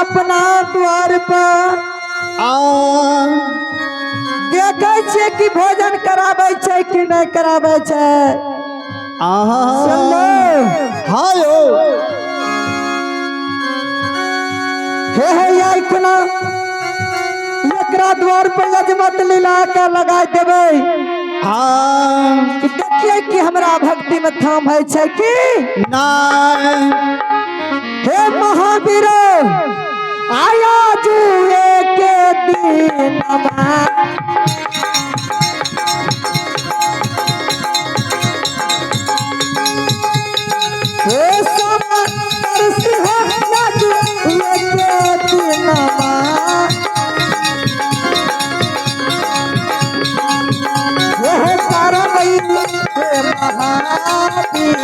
अपना द्वार पर देखे छे कि भोजन कराबे छे कि नहीं कराबे छे। हायो हे याइखना एकरा द्वार पर यजमत लीला के लगा देवे। कि देखिए कि हमरा भक्ति में थाम है छे कि ना। हे महावीर आया जुए के दिन हे समंदर सिंह आया जुए के दिन हे पार्वती हे महावीर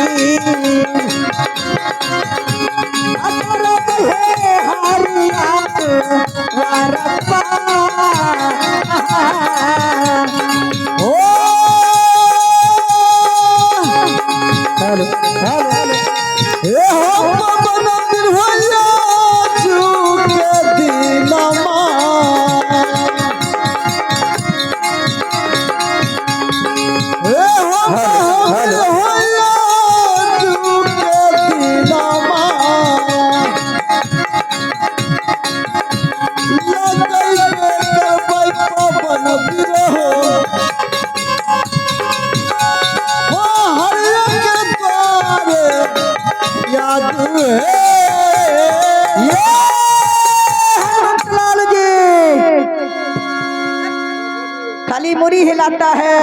खाली मुड़ी हिलाता है।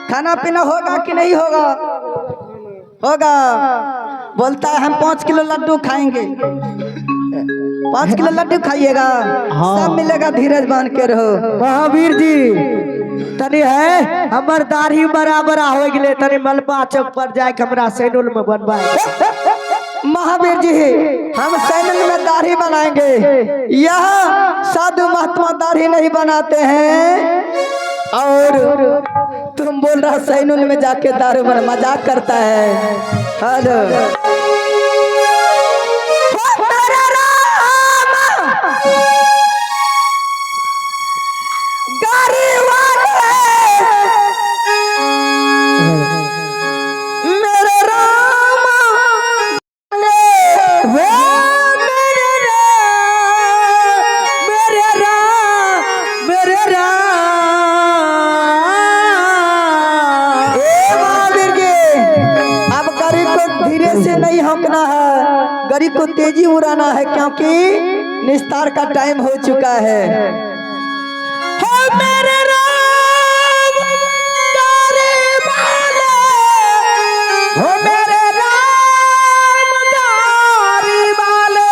खाना पीना होगा कि नहीं होगा? होगा। बोलता है हम 5 किलो लड्डू खाएंगे। 5 किलो लड्डू खाइएगा। सब मिलेगा, धीरज बांध के रहो। महावीर जी तनी है हमर दाढ़ी बराबर हो गए, तनी मलबा चौक पर जाए हमरा सैनुल में बनवाए। महावीर जी हम सैनुल में दाढ़ी बनाएंगे। यह साधु महात्मा दाढ़ी नहीं बनाते हैं। और तुम बोल रहा सैनुल में जाके दारू बना, मजाक करता है। हेलो से नहीं होकना है, गरीब को तेजी उड़ाना है, क्योंकि निस्तार का टाइम हो चुका है। हो मेरे राम गारी वाले, हो मेरे राम गारी वाले,